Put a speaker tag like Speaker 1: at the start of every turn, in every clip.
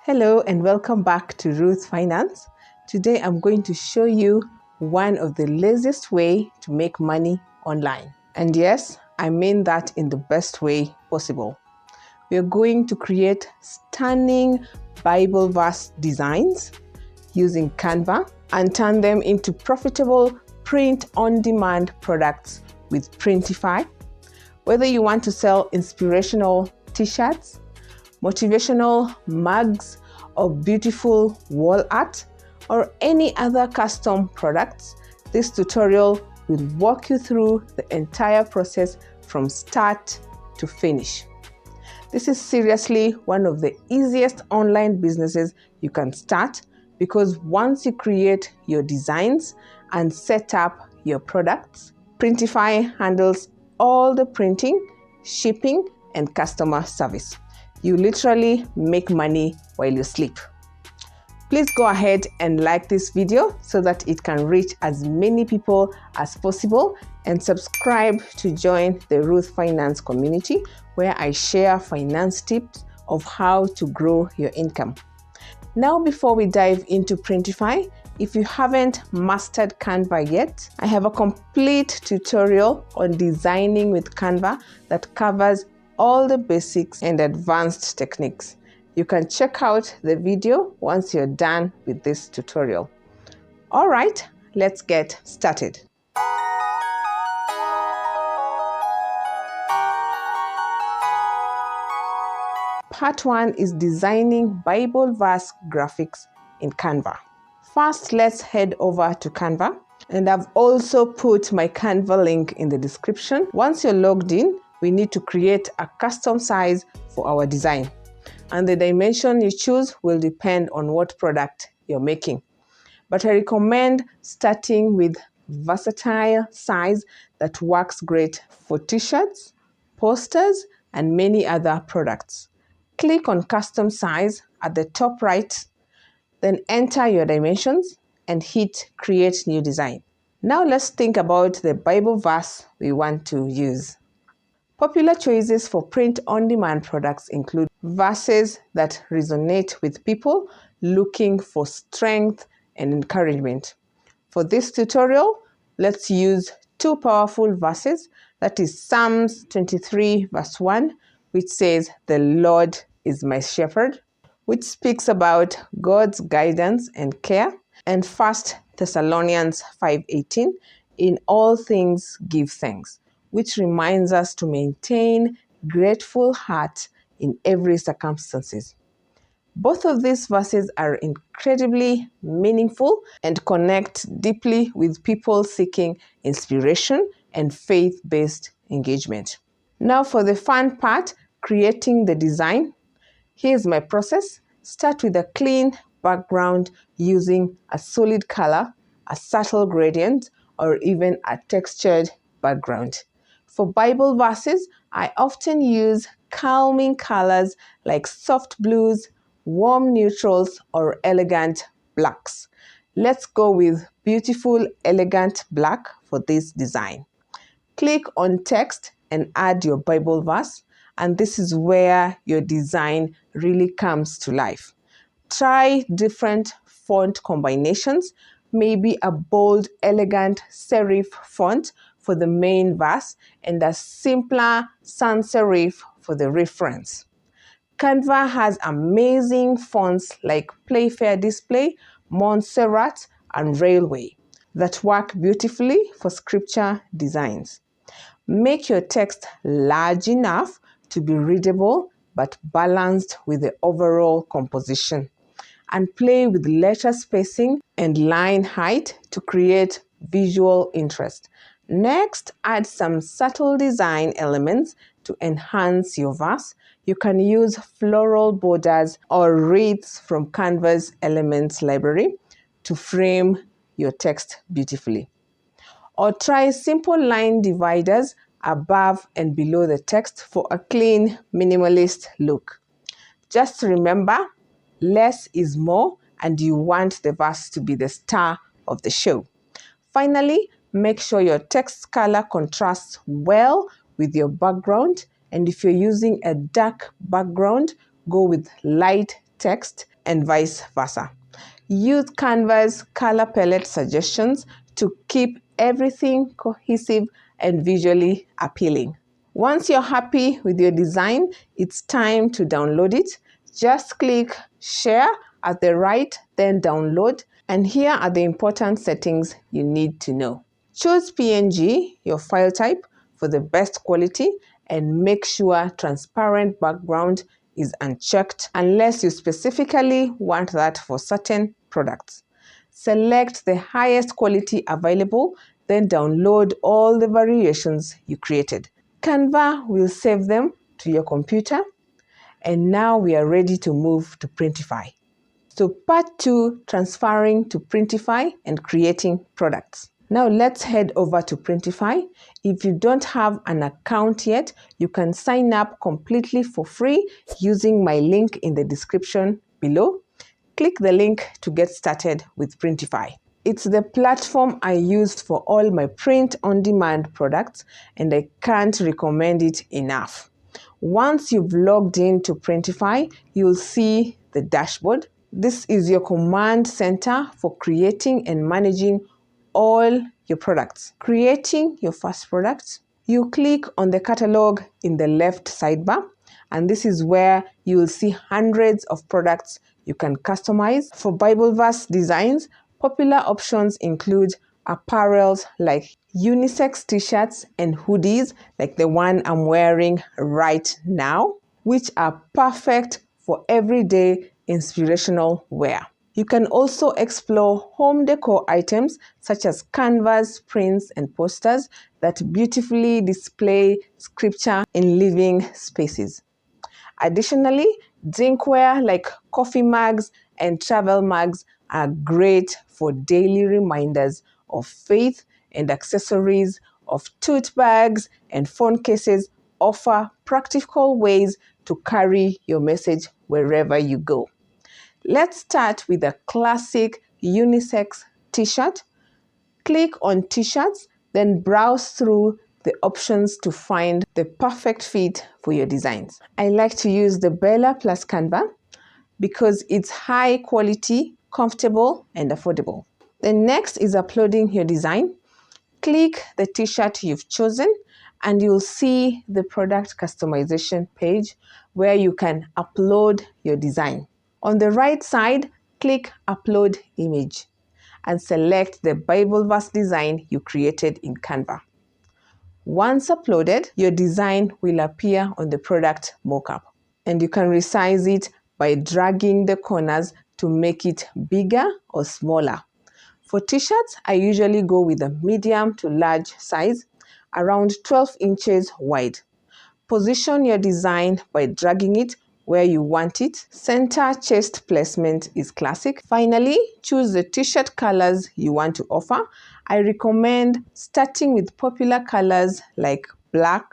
Speaker 1: Hello and welcome back to Ruth Finance. Today I'm going to show you one of the laziest way to make money online. And yes, I mean that in the best way possible. We are going to create stunning Bible verse designs using Canva and turn them into profitable print-on-demand products with Printify. Whether you want to sell inspirational t-shirts, motivational mugs, or beautiful wall art, or any other custom products, this tutorial will walk you through the entire process from start to finish. This is seriously one of the easiest online businesses you can start because once you create your designs and set up your products, Printify handles all the printing, shipping, and customer service. You literally make money while you sleep. Please go ahead and like this video so that it can reach as many people as possible, and subscribe to join the Ruth Finance community where I share finance tips of how to grow your income. Now, before we dive into Printify, if you haven't mastered Canva yet, I have a complete tutorial on designing with Canva that covers all the basics and advanced techniques. You can check out the video once you're done with this tutorial. All right, let's get started. Part 1 is designing Bible verse graphics in Canva. First, let's head over to Canva, and I've also put my Canva link in the description. Once you're logged in, we need to create a custom size for our design, and the dimension you choose will depend on what product you're making. But I recommend starting with versatile size that works great for t-shirts, posters, and many other products. Click on custom size at the top right, then enter your dimensions and hit create new design. Now let's think about the Bible verse we want to use. Popular choices for print-on-demand products include verses that resonate with people looking for strength and encouragement. For this tutorial, let's use two powerful verses, that is Psalms 23 verse 1, which says, "The Lord is my shepherd," which speaks about God's guidance and care, and 1 Thessalonians 5:18, "In all things give thanks," which reminds us to maintain grateful heart in every circumstances. Both of these verses are incredibly meaningful and connect deeply with people seeking inspiration and faith-based engagement. Now for the fun part, creating the design. Here's my process. Start with a clean background using a solid color, a subtle gradient, or even a textured background. For Bible verses, I often use calming colors like soft blues, warm neutrals, or elegant blacks. Let's go with beautiful, elegant black for this design. Click on text and add your Bible verse, and this is where your design really comes to life. Try different font combinations, maybe a bold, elegant serif font for the main verse and a simpler sans serif for the reference. Canva has amazing fonts like Playfair Display, Montserrat, and Railway that work beautifully for scripture designs. Make your text large enough to be readable but balanced with the overall composition, and play with letter spacing and line height to create visual interest. Next, add some subtle design elements to enhance your verse. You can use floral borders or wreaths from Canva's Elements library to frame your text beautifully. Or try simple line dividers above and below the text for a clean, minimalist look. Just remember, less is more, and you want the verse to be the star of the show. Finally, make sure your text color contrasts well with your background, and if you're using a dark background, go with light text and vice versa. Use Canva's color palette suggestions to keep everything cohesive and visually appealing. Once you're happy with your design, it's time to download it. Just click Share at the right, then Download, and here are the important settings you need to know. Choose PNG, your file type, for the best quality, and make sure transparent background is unchecked unless you specifically want that for certain products. Select the highest quality available, then download all the variations you created. Canva will save them to your computer, and now we are ready to move to Printify. So part 2, transferring to Printify and creating products. Now let's head over to Printify. If you don't have an account yet, you can sign up completely for free using my link in the description below. Click the link to get started with Printify. It's the platform I used for all my print-on-demand products, and I can't recommend it enough. Once you've logged into Printify, you'll see the dashboard. This is your command center for creating and managing all your products. Creating your first product, you click on the catalog in the left sidebar, and this is where you will see hundreds of products you can customize. For Bible verse designs, popular options include apparels like unisex t-shirts and hoodies like the one I'm wearing right now, which are perfect for everyday inspirational wear. You can also explore home decor items such as canvas, prints, and posters that beautifully display scripture in living spaces. Additionally, drinkware like coffee mugs and travel mugs are great for daily reminders of faith, and accessories of tote bags and phone cases offer practical ways to carry your message wherever you go. Let's start with a classic unisex t-shirt. Click on t-shirts, then browse through the options to find the perfect fit for your designs. I like to use the Bella plus Canva because it's high quality, comfortable, and affordable. The next is uploading your design. Click the t-shirt you've chosen and you'll see the product customization page where you can upload your design. On the right side, click Upload Image and select the Bible verse design you created in Canva. Once uploaded, your design will appear on the product mockup, and you can resize it by dragging the corners to make it bigger or smaller. For t-shirts, I usually go with a medium to large size, around 12 inches wide. Position your design by dragging it where you want it. Center chest placement is classic. Finally, choose the t-shirt colors you want to offer. I recommend starting with popular colors like black,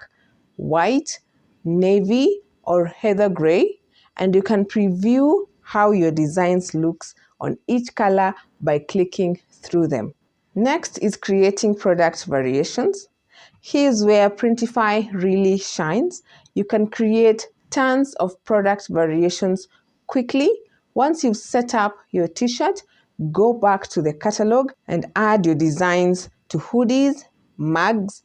Speaker 1: white, navy, or heather gray, and you can preview how your designs looks on each color by clicking through them. Next is creating product variations. Here's where Printify really shines. You can create tons of product variations quickly. Once you've set up your t-shirt, go back to the catalog and add your designs to hoodies, mugs,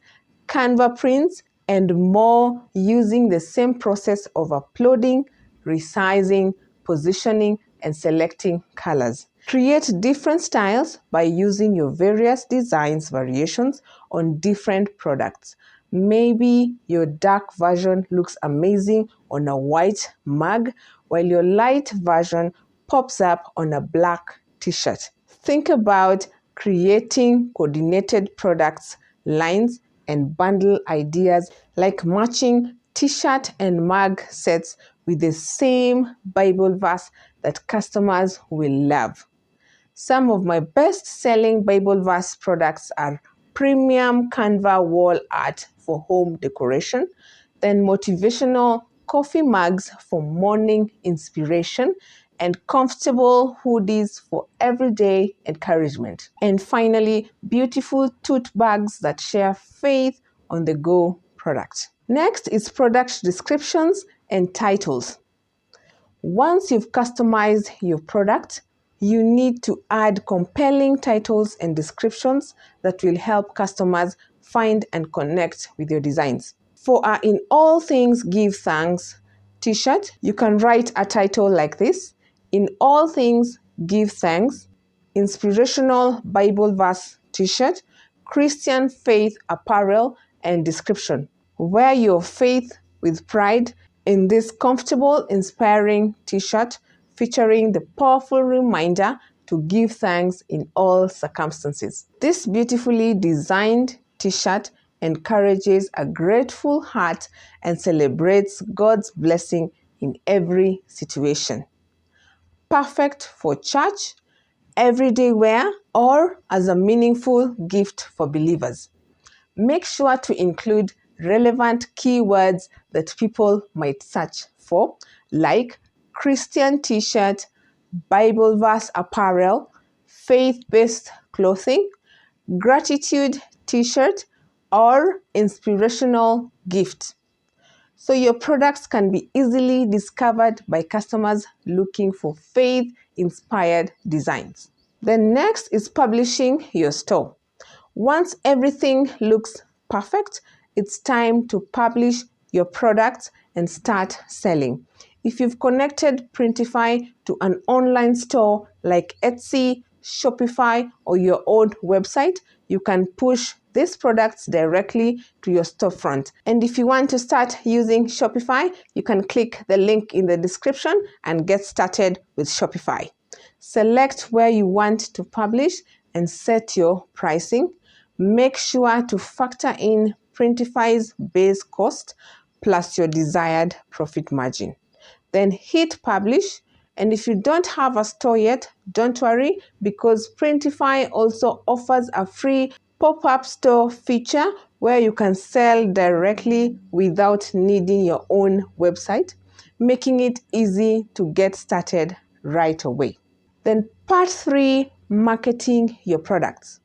Speaker 1: Canva prints, and more using the same process of uploading, resizing, positioning, and selecting colors. Create different styles by using your various designs variations on different products. Maybe your dark version looks amazing on a white mug, while your light version pops up on a black t-shirt. Think about creating coordinated products, lines, and bundle ideas like matching t-shirt and mug sets with the same Bible verse that customers will love. Some of my best-selling Bible verse products are premium Canva wall art for home decoration, then motivational coffee mugs for morning inspiration, and comfortable hoodies for everyday encouragement. And finally, beautiful tote bags that share faith on the go product. Next is product descriptions and titles. Once you've customized your product, you need to add compelling titles and descriptions that will help customers find and connect with your designs. For our In All Things Give Thanks t-shirt, you can write a title like this: In All Things Give Thanks, Inspirational Bible Verse t-shirt, Christian Faith Apparel, and description. Wear your faith with pride in this comfortable, inspiring t-shirt featuring the powerful reminder to give thanks in all circumstances. This beautifully designed t-shirt encourages a grateful heart and celebrates God's blessing in every situation. Perfect for church, everyday wear, or as a meaningful gift for believers. Make sure to include relevant keywords that people might search for, like Christian t-shirt, Bible verse apparel, faith-based clothing, gratitude t-shirt, or inspirational gift. So your products can be easily discovered by customers looking for faith-inspired designs. Then next is publishing your store. Once everything looks perfect, it's time to publish your products and start selling. If you've connected Printify to an online store like Etsy, Shopify, or your own website, you can push these products directly to your storefront. And if you want to start using Shopify, you can click the link in the description and get started with Shopify. Select where you want to publish and set your pricing. Make sure to factor in Printify's base cost plus your desired profit margin. Then hit publish. And if you don't have a store yet, don't worry, because Printify also offers a free pop-up store feature where you can sell directly without needing your own website, making it easy to get started right away. Then part 3, marketing your products.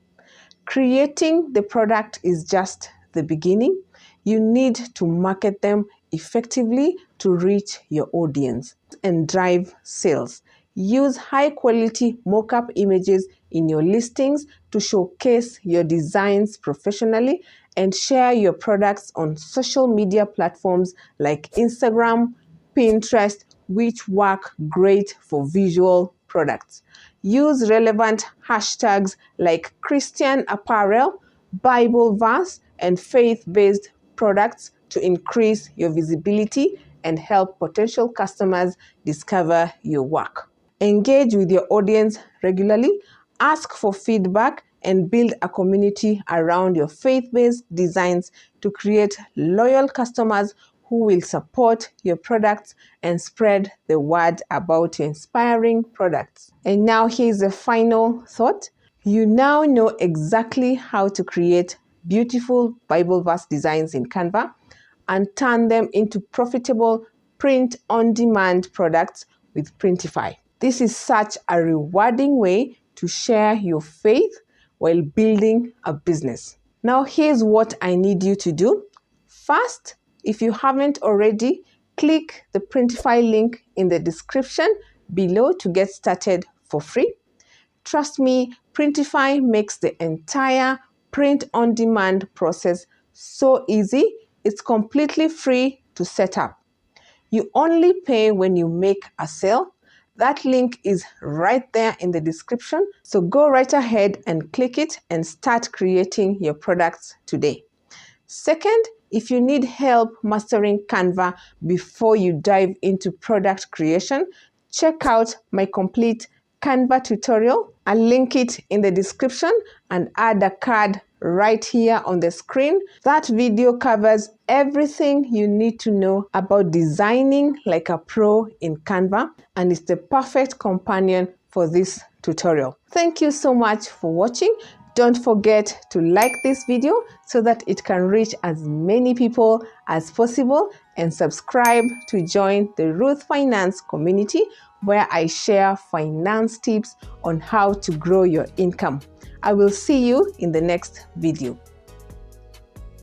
Speaker 1: Creating the product is just the beginning. You need to market them effectively to reach your audience and drive sales. Use high-quality mock-up images in your listings to showcase your designs professionally, and share your products on social media platforms like Instagram, Pinterest, which work great for visual products. Use relevant hashtags like Christian apparel, Bible verse, and faith-based products to increase your visibility and help potential customers discover your work. Engage with your audience regularly, ask for feedback, and build a community around your faith-based designs to create loyal customers who will support your products and spread the word about your inspiring products. And now here's the final thought. You now know exactly how to create beautiful Bible verse designs in Canva and turn them into profitable print-on-demand products with Printify. This is such a rewarding way to share your faith while building a business. Now here's what I need you to do. First, if you haven't already, click the Printify link in the description below to get started for free. Trust me, Printify makes the entire print-on-demand process so easy. It's completely free to set up. You only pay when you make a sale. That link is right there in the description. So go right ahead and click it and start creating your products today. Second, if you need help mastering Canva before you dive into product creation, check out my complete Canva tutorial. I'll link it in the description and add a card right here on the screen. That video covers everything you need to know about designing like a pro in Canva, and it's the perfect companion for this tutorial. Thank you so much for watching. Don't forget to like this video so that it can reach as many people as possible, and subscribe to join the Ruth Finance community, where I share finance tips on how to grow your income. I will see you in the next video.